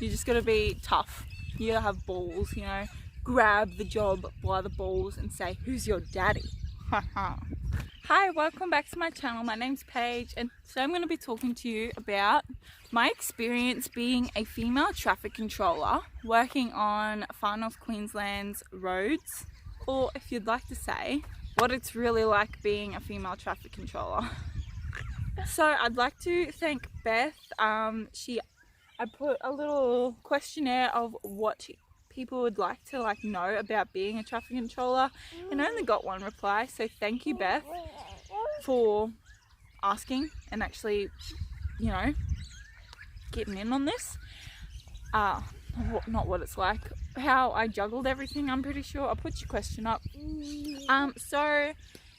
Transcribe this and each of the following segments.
You just gotta be tough. You gotta have balls, you know. Grab the job by the balls and say, who's your daddy? Hi, welcome back to my channel. My name's Paige, and today I'm going to be talking to you about my experience being a female traffic controller working on Far North Queensland's roads, or if you'd like to say, what it's really like being a female traffic controller. So I'd like to thank Beth. I put a little questionnaire of what people would like to know about being a traffic controller, and I only got one reply, so thank you, Beth, for asking and actually, you know, getting in on this. Not what it's like, how I juggled everything. I'm pretty sure I'll put your question up. So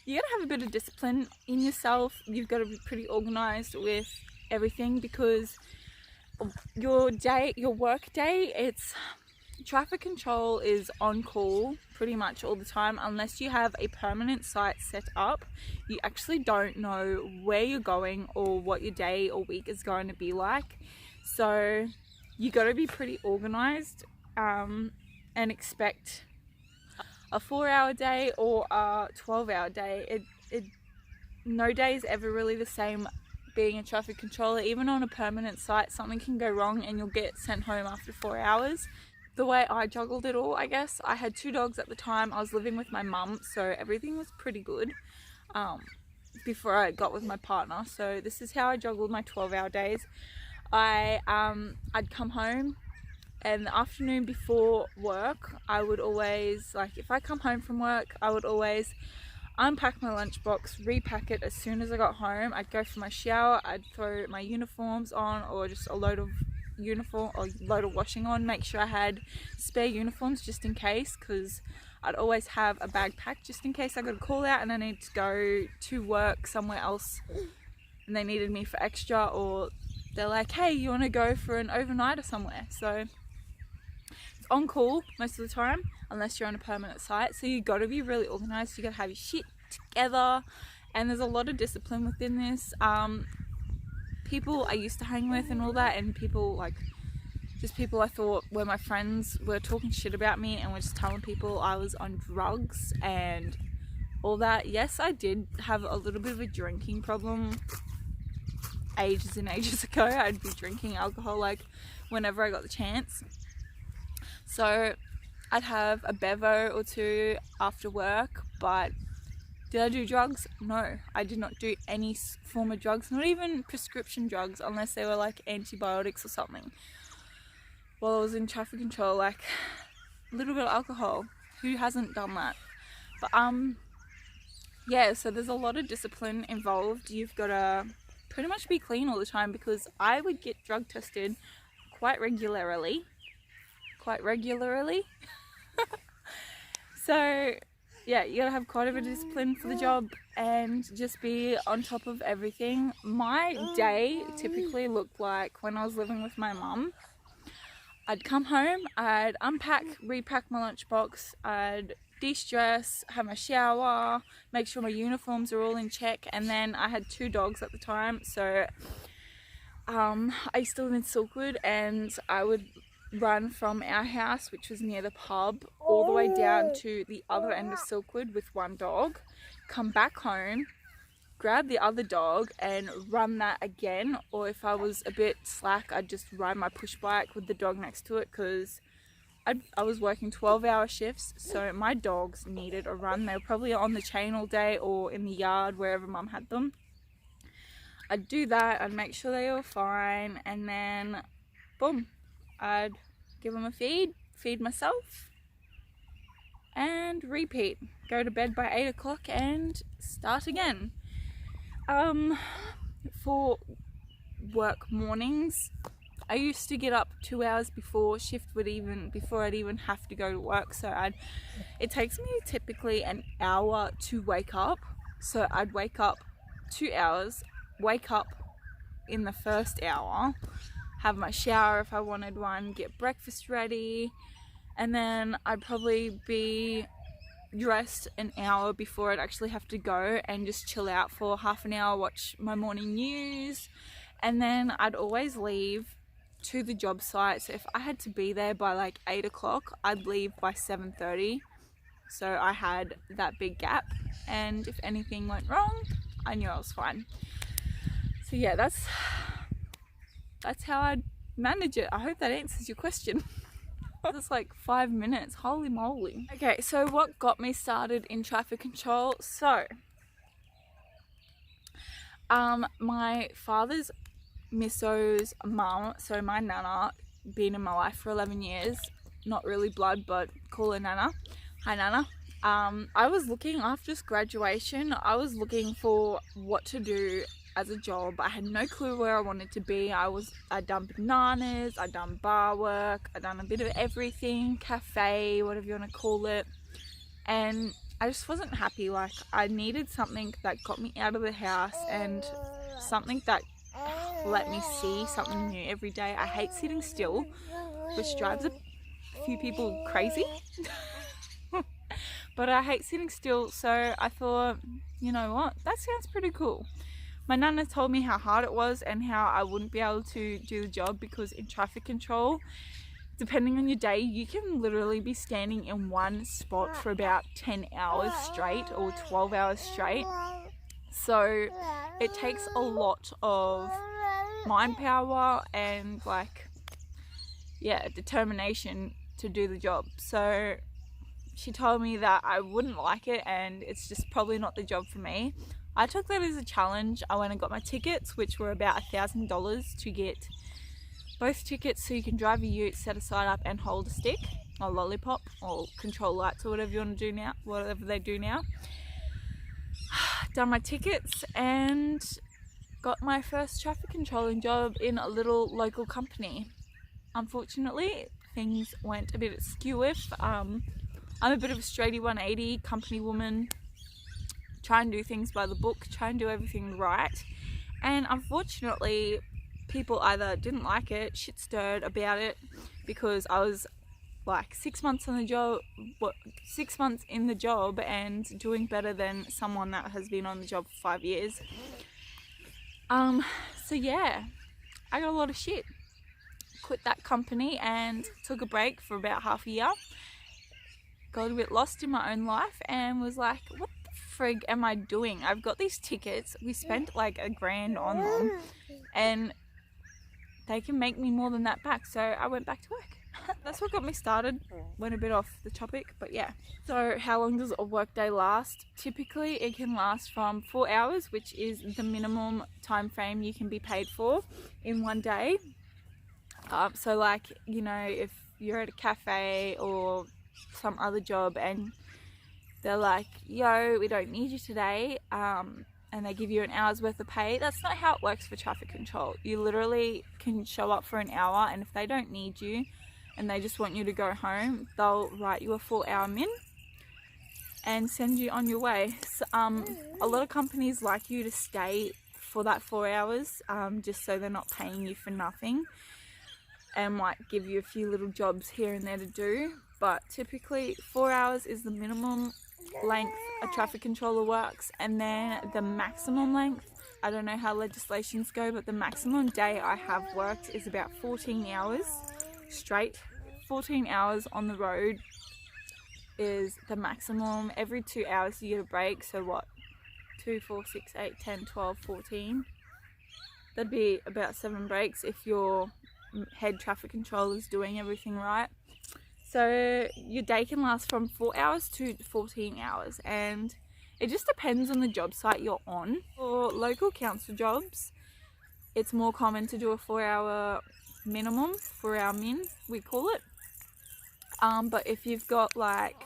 you gotta have a bit of discipline in yourself. You've got to be pretty organized with everything, because your work day, it's traffic control is on call pretty much all the time. Unless you have a permanent site set up, you actually don't know where you're going or what your day or week is going to be like. So you got to be pretty organized and expect a 4-hour day or a 12-hour day. No day is ever really the same being a traffic controller. Even on a permanent site, something can go wrong and you'll get sent home after 4 hours. The way I juggled it all, I guess, I had 2 dogs at the time. I was living with my mum, so everything was pretty good before I got with my partner. So this is how I juggled my 12-hour days. I'd come home, and the afternoon before work, I would always, if I come home from work, I would always unpack my lunchbox, repack it as soon as I got home. I'd go for my shower, I'd throw my uniforms on, or just a load of washing on, make sure I had spare uniforms just in case, because I'd always have a bag packed just in case I got a call out and I need to go to work somewhere else and they needed me for extra, or they're like, hey, you want to go for an overnighter somewhere. So it's on call most of the time unless you're on a permanent site, so you got to be really organized. You got to have your shit together, and there's a lot of discipline within this. People I used to hang with and all that, and people people I thought were my friends were talking shit about me and were just telling people I was on drugs and all that. Yes, I did have a little bit of a drinking problem ages and ages ago. I'd be drinking alcohol whenever I got the chance. So I'd have a bevo or two after work, but did I do drugs? No, I did not do any form of drugs, not even prescription drugs, unless they were antibiotics or something. While I was in traffic control, a little bit of alcohol. Who hasn't done that? But yeah, so there's a lot of discipline involved. You've got to pretty much be clean all the time, because I would get drug tested quite regularly. So yeah, you gotta have quite a bit of discipline for the job and just be on top of everything. My day typically looked like when I was living with my mum. I'd come home, I'd unpack, repack my lunchbox, I'd de-stress, have my shower, make sure my uniforms are all in check, and then I had 2 dogs at the time, so I used to live in Silkwood, and I would run from our house, which was near the pub, all the way down to the other end of Silkwood with 1 dog, come back home, grab the other dog and run that again. Or if I was a bit slack, I'd just ride my push bike with the dog next to it, because I was working 12-hour shifts, so my dogs needed a run. They were probably on the chain all day or in the yard, wherever mum had them. I'd do that, I'd make sure they were fine, and then boom, I'd give them a feed myself, and repeat. Go to bed by 8 o'clock and start again. For work mornings, I used to get up 2 hours before before I'd even have to go to work. So it takes me typically an hour to wake up. So I'd wake up 2 hours, wake up in the first hour, have my shower if I wanted one, get breakfast ready, and then I'd probably be dressed an hour before I'd actually have to go and just chill out for half an hour, watch my morning news, and then I'd always leave to the job site. So if I had to be there by like 8 o'clock, I'd leave by 7:30. So I had that big gap, and if anything went wrong, I knew I was fine. So yeah, that's how I'd manage it. I hope that answers your question. It's like 5 minutes, holy moly. Okay, so what got me started in traffic control? So my father's misso's mum, so my nana, been in my life for 11 years, not really blood, but call her Nana. Hi Nana. I was looking, after this graduation, I was looking for what to do as a job. I had no clue where I wanted to be. I'd done bananas, I'd done bar work, I'd done a bit of everything, cafe, whatever you want to call it, and I just wasn't happy. Like, I needed something that got me out of the house and something that let me see something new every day. I hate sitting still, which drives a few people crazy. But I hate sitting still, so I thought, you know what, that sounds pretty cool. My nana told me how hard it was and how I wouldn't be able to do the job, because in traffic control, depending on your day, you can literally be standing in one spot for about 10 hours straight or 12 hours straight. So it takes a lot of mind power and, like, yeah, determination to do the job. So she told me that I wouldn't like it and it's just probably not the job for me. I took that as a challenge. I went and got my tickets, which were about $1,000 to get both tickets, so you can drive a ute, set a side up and hold a stick or lollipop or control lights or whatever you want to do now, whatever they do now. Done my tickets and got my first traffic controlling job in a little local company. Unfortunately, things went a bit askew-ish. I'm a bit of a straighty 180 company woman, try and do things by the book, try and do everything right, and unfortunately people either didn't like it, shit stirred about it, because I was like 6 months on the job, 6 months in the job and doing better than someone that has been on the job for 5 years. So yeah, I got a lot of shit. Quit that company and took a break for about half a year. Got a bit lost in my own life and was like, what the frig am I doing? I've got these tickets, we spent like $1,000 on them and they can make me more than that back. So I went back to work. That's what got me started. Went a bit off the topic, but yeah. So how long does a workday last? Typically it can last from 4 hours, which is the minimum time frame you can be paid for in one day. So like, you know, if you're at a cafe or some other job and they're like, yo, we don't need you today, and they give you an hour's worth of pay, that's not how it works for traffic control. You literally can show up for an hour, and if they don't need you and they just want you to go home, they'll write you a 4-hour min and send you on your way. So, a lot of companies like you to stay for that 4 hours, just so they're not paying you for nothing, and might give you a few little jobs here and there to do. But typically 4 hours is the minimum length a traffic controller works, and then the maximum length, I don't know how legislations go, but the maximum day I have worked is about 14 hours straight. 14 hours on the road is the maximum. Every 2 hours you get a break, so what, 2, 4, 6, 8, 10, 12, 14, that'd be about 7 breaks if your head traffic controller is doing everything right. So your day can last from 4 hours to 14 hours, and it just depends on the job site you're on. For local council jobs, it's more common to do a 4-hour minimum, 4-hour min, we call it. But if you've got like,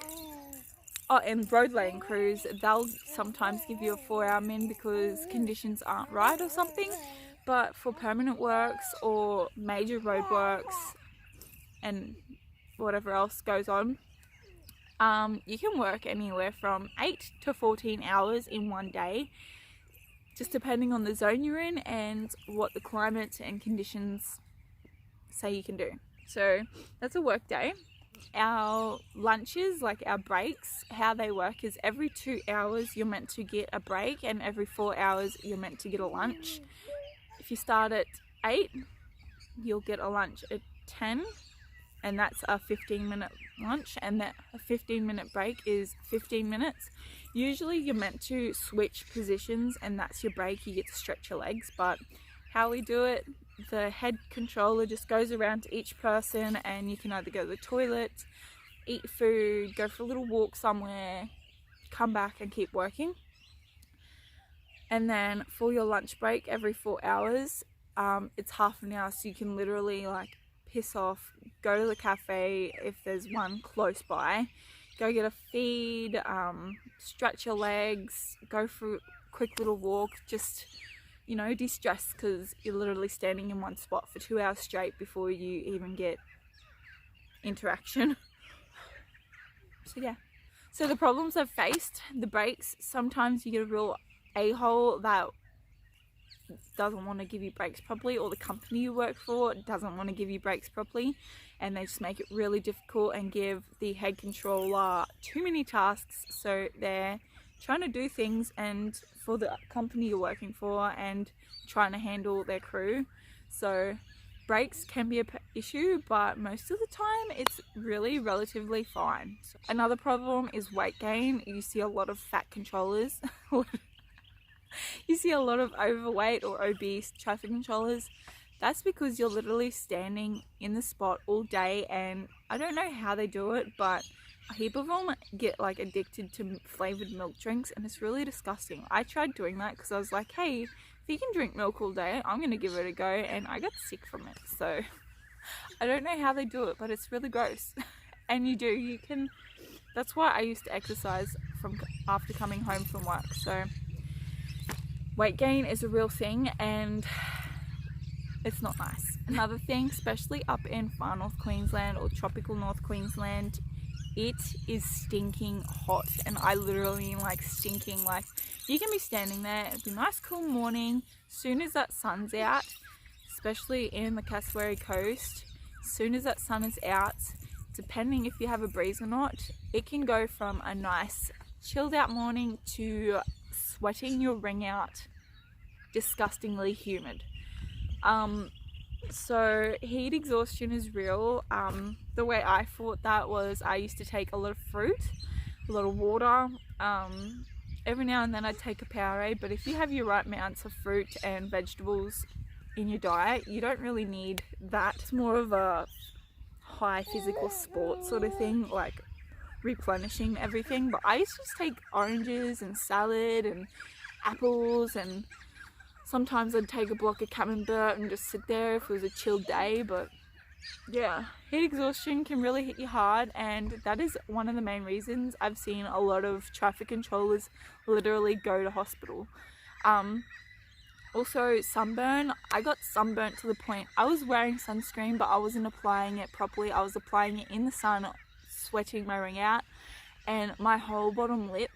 and road laying crews, they'll sometimes give you a 4-hour min because conditions aren't right or something. But for permanent works or major road works and whatever else goes on, you can work anywhere from 8 to 14 hours in one day, just depending on the zone you're in and what the climate and conditions say you can do. So that's a work day. Our lunches, like our breaks, how they work is every 2 hours you're meant to get a break, and every 4 hours you're meant to get a lunch. If you start at 8, you'll get a lunch at 10, and that's a 15-minute lunch, and that a 15-minute break is 15 minutes. Usually you're meant to switch positions and that's your break, you get to stretch your legs, but how we do it, the head controller just goes around to each person and you can either go to the toilet, eat food, go for a little walk somewhere, come back and keep working. And then for your lunch break every 4 hours, it's half an hour, so you can literally like piss off, go to the cafe if there's one close by, go get a feed, stretch your legs, go for a quick little walk, just, you know, de-stress, because you're literally standing in one spot for 2 hours straight before you even get interaction. So yeah, so the problems I've faced, the breaks, sometimes you get a real a-hole that doesn't want to give you breaks properly, or the company you work for doesn't want to give you breaks properly, and they just make it really difficult and give the head controller too many tasks, so they're trying to do things and for the company you're working for and trying to handle their crew. So breaks can be an issue, but most of the time it's really relatively fine. So another problem is weight gain. You see a lot of fat controllers. You see a lot of overweight or obese traffic controllers. That's because you're literally standing in the spot all day, and I don't know how they do it, but a heap of them get like addicted to flavored milk drinks, and it's really disgusting. I tried doing that because I was like, hey, if you can drink milk all day, I'm gonna give it a go, and I got sick from it. So I don't know how they do it, but it's really gross. And you can, that's why I used to exercise after coming home from work. So weight gain is a real thing and it's not nice. Another thing, especially up in far North Queensland or tropical North Queensland, it is stinking hot, and I literally mean like stinking. Like, you can be standing there, it'd be a nice cool morning, soon as that sun's out, especially in the Cassowary Coast, soon as that sun is out, depending if you have a breeze or not, it can go from a nice chilled out morning to sweating your ring out, disgustingly humid. So heat exhaustion is real. The way I fought that was I used to take a lot of fruit, a lot of water, every now and then I'd take a Powerade, but if you have your right amounts of fruit and vegetables in your diet, you don't really need that. It's more of a high physical sport sort of thing, like replenishing everything. But I used to just take oranges and salad and apples, and sometimes I'd take a block of camembert and just sit there if it was a chill day. But yeah, heat exhaustion can really hit you hard, and that is one of the main reasons I've seen a lot of traffic controllers literally go to hospital. Also sunburn. I got sunburnt to the point I was wearing sunscreen but I wasn't applying it properly. I was applying it in the sun, sweating my ring out, and my whole bottom lip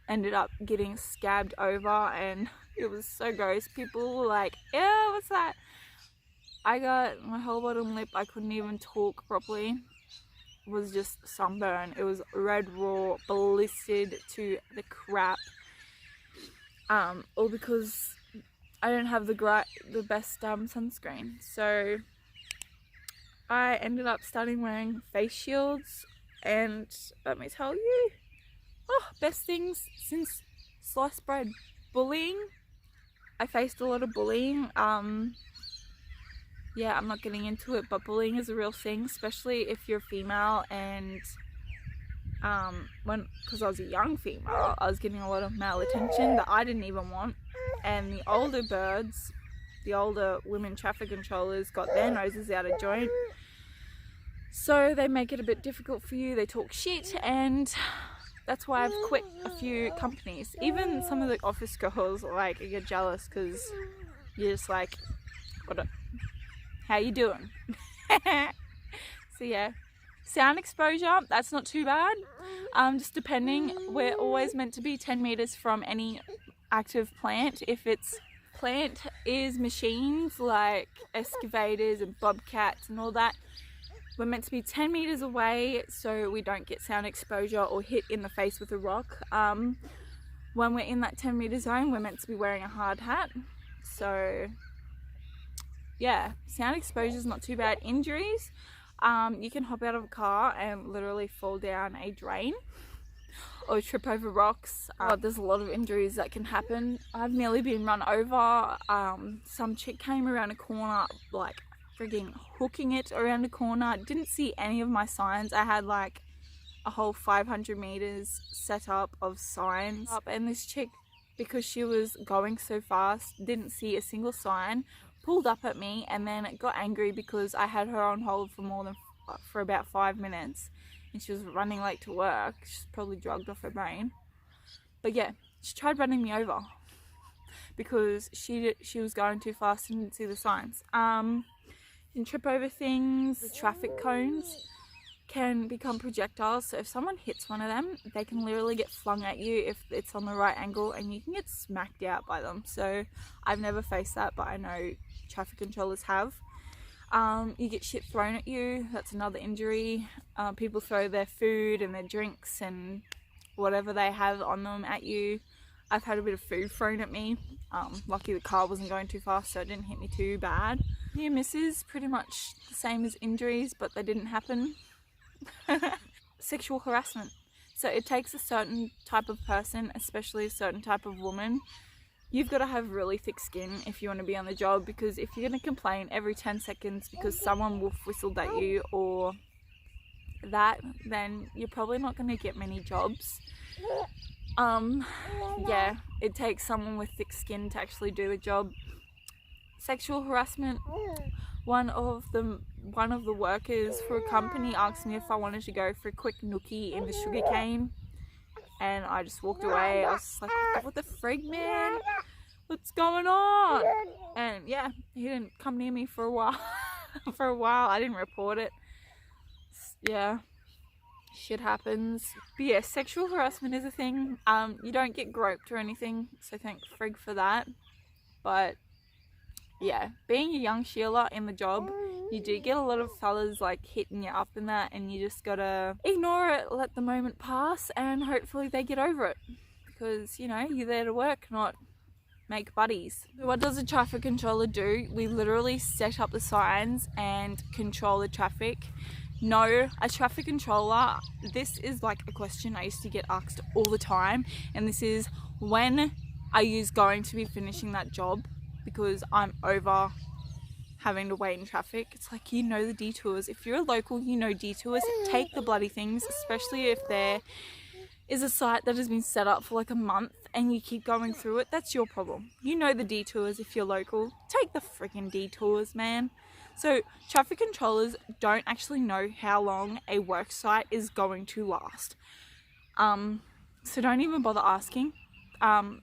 ended up getting scabbed over, and it was so gross. People were like, ew, what's that? I got my whole bottom lip, I couldn't even talk properly. It was just sunburn. It was red raw, blistered to the crap. All because I don't have the best sunscreen. So I ended up starting wearing face shields, and let me tell you, best things since sliced bread. Bullying. I faced a lot of bullying. Yeah, I'm not getting into it, but bullying is a real thing, especially if you're female. And because I was a young female, I was getting a lot of male attention that I didn't even want, and the older birds, the older women traffic controllers, got their noses out of joint, so they make it a bit difficult for you. They talk shit, and that's why I've quit a few companies. Even some of the office girls like get jealous because you're just like, how you doing? So yeah, sound exposure, that's not too bad. Just depending, we're always meant to be 10 meters from any active plant. If its plant is machines like excavators and bobcats and all that, we're meant to be 10 meters away so we don't get sound exposure or hit in the face with a rock. When we're in that 10 meter zone, we're meant to be wearing a hard hat. So yeah, sound exposure is not too bad. Injuries, you can hop out of a car and literally fall down a drain or trip over rocks. There's a lot of injuries that can happen. I've nearly been run over. Some chick came around a corner, like frigging hooking it around a corner. Didn't see any of my signs. I had like a whole 500 meters set up of signs, and this chick, because she was going so fast, didn't see a single sign, pulled up at me, and then got angry because I had her on hold for about 5 minutes, and she was running late to work. She's probably drugged off her brain. But yeah, she tried running me over because she was going too fast and didn't see the signs. You can trip over things. The traffic cones can become projectiles, so if someone hits one of them, they can literally get flung at you if it's on the right angle, and you can get smacked out by them. So I've never faced that, but I know traffic controllers have. You get shit thrown at you. That's another injury. People throw their food and their drinks and whatever they have on them at you. I've had a bit of food thrown at me. Lucky the car wasn't going too fast, so it didn't hit me too bad. Near misses, pretty much the same as injuries, but they didn't happen. Sexual harassment. So it takes a certain type of person, especially a certain type of woman. You've got to have really thick skin if you want to be on the job, because if you're going to complain every 10 seconds because someone wolf whistled at you or that, then you're probably not going to get many jobs. Yeah, it takes someone with thick skin to actually do the job. Sexual harassment. One of the workers for a company asked me if I wanted to go for a quick nookie in the sugarcane, and I just walked away. I was just like, what the frig, man? What's going on? And yeah, he didn't come near me for a while. I didn't report it. Yeah, shit happens. But yeah, sexual harassment is a thing. You don't get groped or anything, so thank frig for that. But yeah, being a young Sheila in the job, you do get a lot of fellas like hitting you up in that, and you just gotta ignore it, let the moment pass, and hopefully they get over it, because you know, you're there to work, not make buddies. So what does a traffic controller do? We literally set up the signs and control the traffic. No, a traffic controller, this is like a question I used to get asked all the time, and this is, when are you going to be finishing that job? Because I'm over having to wait in traffic. It's like, you know the detours. If you're a local, you know detours. Take the bloody things, especially if there is a site that has been set up for like a month and you keep going through it. That's your problem. You know the detours if you're local. Take the freaking detours, man. So traffic controllers don't actually know how long a work site is going to last. So don't even bother asking.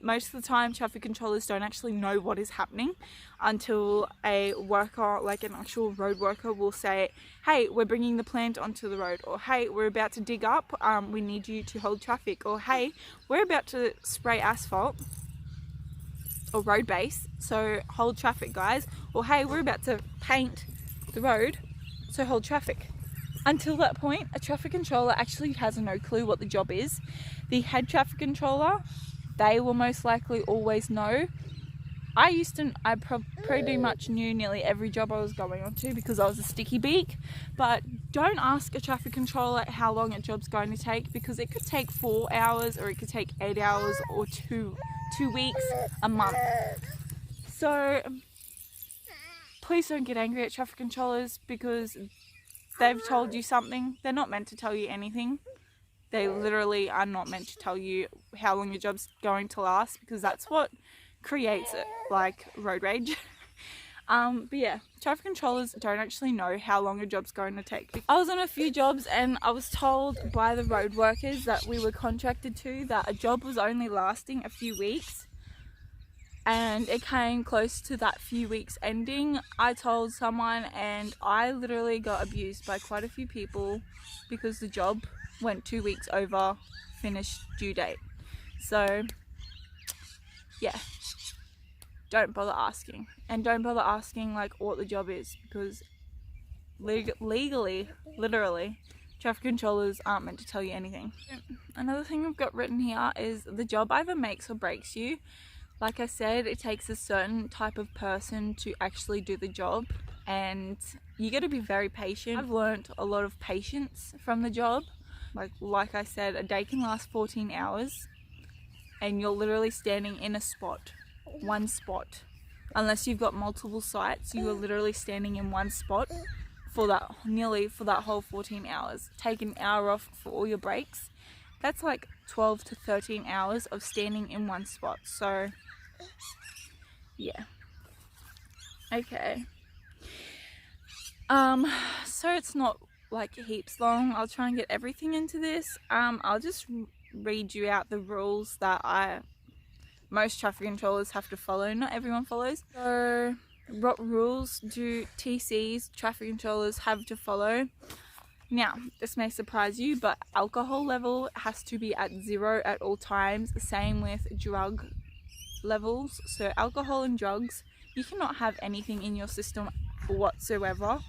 Most of the time traffic controllers don't actually know what is happening until a worker, like an actual road worker, will say, hey, we're bringing the plant onto the road, or hey, we're about to dig up, we need you to hold traffic, or hey, we're about to spray asphalt or road base, so hold traffic, guys, or hey, we're about to paint the road, so hold traffic. Until that point, a traffic controller actually has no clue what the job is. The head traffic controller, they will most likely always know. I pretty much knew nearly every job I was going on to because I was a sticky beak, but don't ask a traffic controller how long a job's going to take, because it could take 4 hours, or it could take 8 hours, or two weeks, a month. So please don't get angry at traffic controllers because they've told you something. They're not meant to tell you anything. They literally are not meant to tell you how long your job's going to last, because that's what creates it, like road rage. But yeah, traffic controllers don't actually know how long a job's going to take. I was on a few jobs and I was told by the road workers that we were contracted to that a job was only lasting a few weeks, and it came close to that few weeks ending. I told someone, and I literally got abused by quite a few people because the job went 2 weeks over finished due date. So yeah, don't bother asking, and don't bother asking like what the job is, because legally, literally, traffic controllers aren't meant to tell you anything. Another thing I've got written here is the job either makes or breaks you. Like I said, it takes a certain type of person to actually do the job, and you got to be very patient. I've learned a lot of patience from the job. Like I said, a day can last 14 hours and you're literally standing in a spot, one spot. Unless you've got multiple sites, you are literally standing in one spot for that whole 14 hours. Take an hour off for all your breaks. That's like 12 to 13 hours of standing in one spot. So yeah. Okay. So it's not like heaps long. I'll try and get everything into this. I'll just read you out the rules that most traffic controllers have to follow. Not everyone follows. So what rules do TCs, traffic controllers, have to follow? Now, this may surprise you, but alcohol level has to be at 0 at all times. Same with drug levels. So alcohol and drugs, you cannot have anything in your system whatsoever.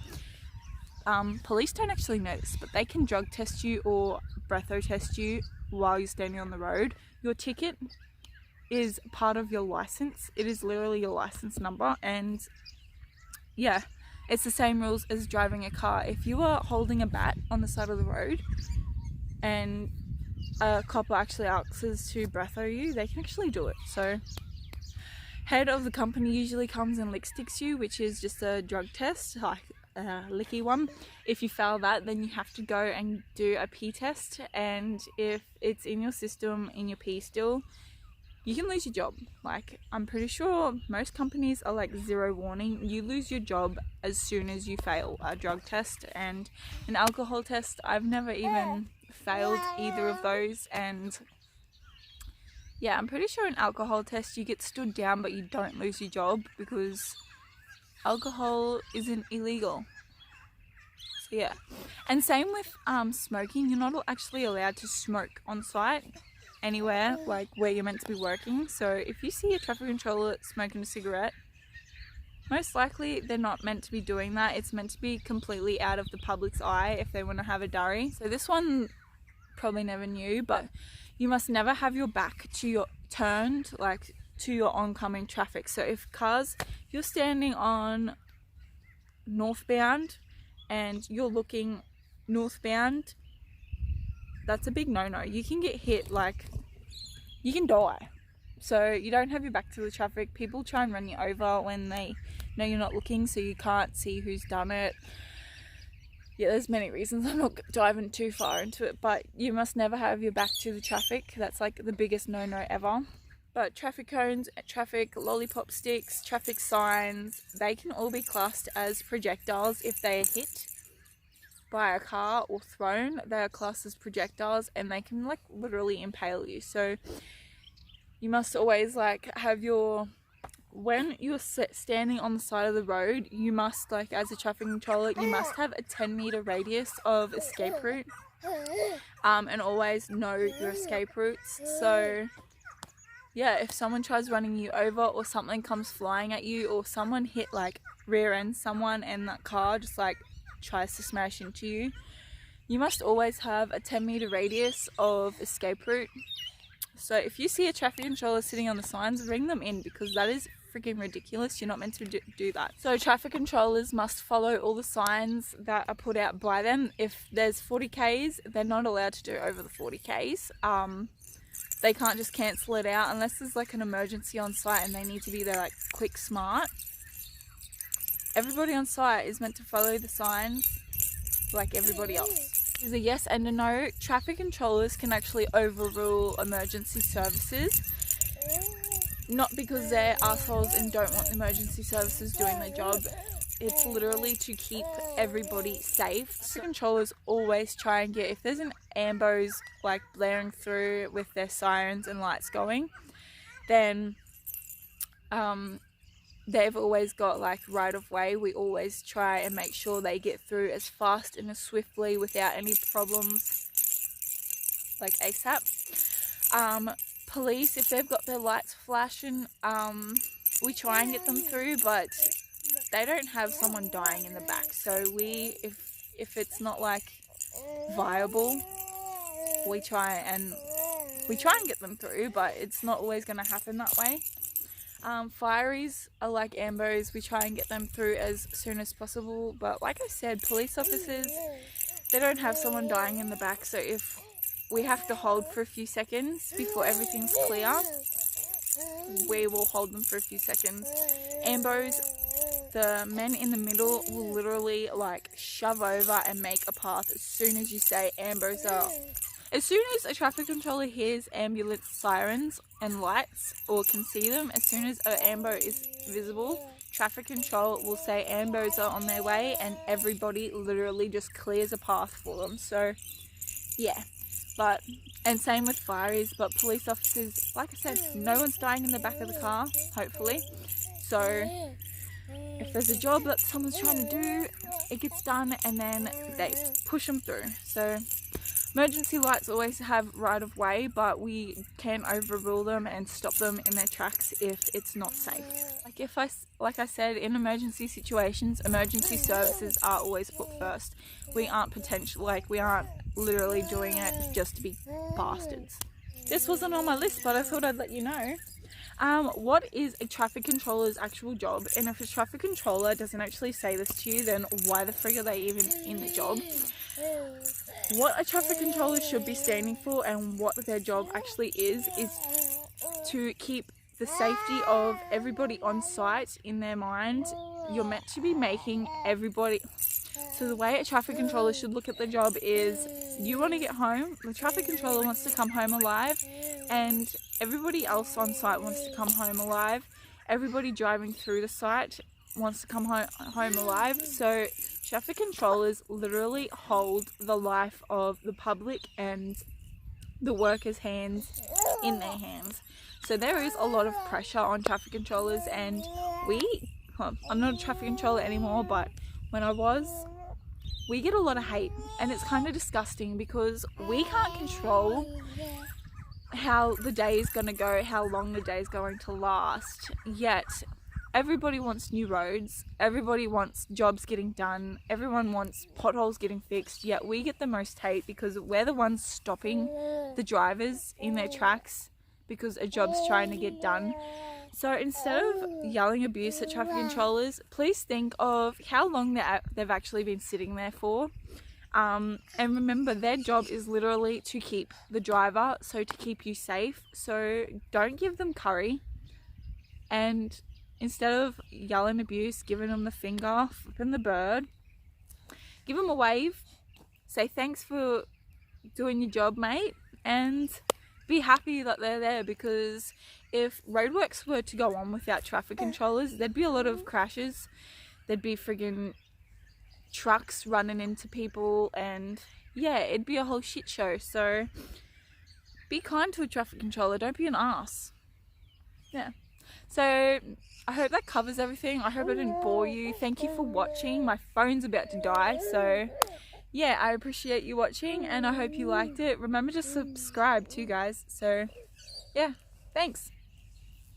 Police don't actually know this, but they can drug test you or breatho test you while you're standing on the road. Your ticket is part of your license. It is literally your license number, and yeah, it's the same rules as driving a car. If you are holding a bat on the side of the road and a copper actually asks to breatho you, they can actually do it. So head of the company usually comes and lick sticks you, which is just a drug test, like a licky one. If you fail that, then you have to go and do a pee test, and if it's in your system, in your pee still, you can lose your job. Like, I'm pretty sure most companies are like 0 warning. You lose your job as soon as you fail a drug test and an alcohol test. I've never even failed either of those, and yeah, I'm pretty sure an alcohol test you get stood down but you don't lose your job because alcohol isn't illegal. So yeah, and same with smoking. You're not actually allowed to smoke on site anywhere like where you're meant to be working. So if you see a traffic controller smoking a cigarette, most likely they're not meant to be doing that. It's meant to be completely out of the public's eye if they want to have a durry. So this one probably never knew, but you must never have your back to your turned like to your oncoming traffic. So if you're standing on northbound and you're looking northbound, that's a big no-no. You can get hit, like you can die. So you don't have your back to the traffic. People try and run you over when they know you're not looking, so you can't see who's done it. Yeah, there's many reasons. I'm not diving too far into it, but you must never have your back to the traffic. That's like the biggest no-no ever. But traffic cones, traffic lollipop sticks, traffic signs, they can all be classed as projectiles if they are hit by a car or thrown. They are classed as projectiles and they can like literally impale you. So you must always like have when you're standing on the side of the road, you must, like, as a traffic controller, you must have a 10-meter radius of escape route, and always know your escape routes. So yeah, if someone tries running you over or something comes flying at you, or someone hit like rear end someone and that car just like tries to smash into you, you must always have a 10-meter radius of escape route. So if you see a traffic controller sitting on the signs, ring them in, because that is freaking ridiculous. You're not meant to do that. So traffic controllers must follow all the signs that are put out by them. If there's 40Ks, they're not allowed to do over the 40Ks. They can't just cancel it out unless there's like an emergency on site and they need to be there like quick smart. Everybody on site is meant to follow the signs like everybody else. There's a yes and a no. Traffic controllers can actually overrule emergency services. Not because they're assholes and don't want emergency services doing their job. It's literally to keep everybody safe. So controllers always try and get, if there's an ambos like blaring through with their sirens and lights going, then they've always got like right of way. We always try and make sure they get through as fast and as swiftly without any problems, like ASAP. Police, if they've got their lights flashing, we try and get them through, but they don't have someone dying in the back. So if it's not like viable, we try and get them through, but it's not always going to happen that way. Fireys are like ambos. We try and get them through as soon as possible, but like I said, police officers, they don't have someone dying in the back, so if we have to hold for a few seconds before everything's clear, we will hold them for a few seconds. Ambos, the men in the middle will literally like shove over and make a path as soon as you say ambos are. As soon as a traffic controller hears ambulance sirens and lights or can see them, as soon as an ambo is visible, traffic control will say ambos are on their way, and everybody literally just clears a path for them. So yeah, and same with fireys, but police officers, like I said, no one's dying in the back of the car, hopefully. So if there's a job that someone's trying to do, it gets done and then they push them through. So emergency lights always have right of way, but we can overrule them and stop them in their tracks if it's not safe. Like I said, in emergency situations, emergency services are always put first. We aren't literally doing it just to be bastards. This wasn't on my list, but I thought I'd let you know. What is a traffic controller's actual job? And if a traffic controller doesn't actually say this to you, then why the frig are they even in the job? What a traffic controller should be standing for and what their job actually is to keep the safety of everybody on site in their mind. You're meant to be making everybody... So the way a traffic controller should look at the job is, you want to get home, the traffic controller wants to come home alive, and everybody else on site wants to come home alive. Everybody driving through the site wants to come home alive. So traffic controllers literally hold the life of the public and the workers' hands in their hands. So there is a lot of pressure on traffic controllers, and I'm not a traffic controller anymore, but when I was, we get a lot of hate, and it's kind of disgusting because we can't control how the day is going to go, how long the day is going to last, yet everybody wants new roads, everybody wants jobs getting done, everyone wants potholes getting fixed, yet we get the most hate because we're the ones stopping the drivers in their tracks because a job's trying to get done. So instead of yelling abuse at traffic controllers, please think of how long they've actually been sitting there for. And remember, their job is literally to keep the driver, so to keep you safe. So don't give them curry. And instead of yelling abuse, giving them the finger, flipping the bird, give them a wave. Say thanks for doing your job, mate. And be happy that they're there, because if roadworks were to go on without traffic controllers, there'd be a lot of crashes. There'd be friggin' trucks running into people, and yeah, it'd be a whole shit show. So be kind to a traffic controller, don't be an ass. Yeah. So I hope that covers everything. I hope I didn't bore you. Thank you for watching. My phone's about to die, so yeah, I appreciate you watching and I hope you liked it. Remember to subscribe too, guys. So yeah, thanks.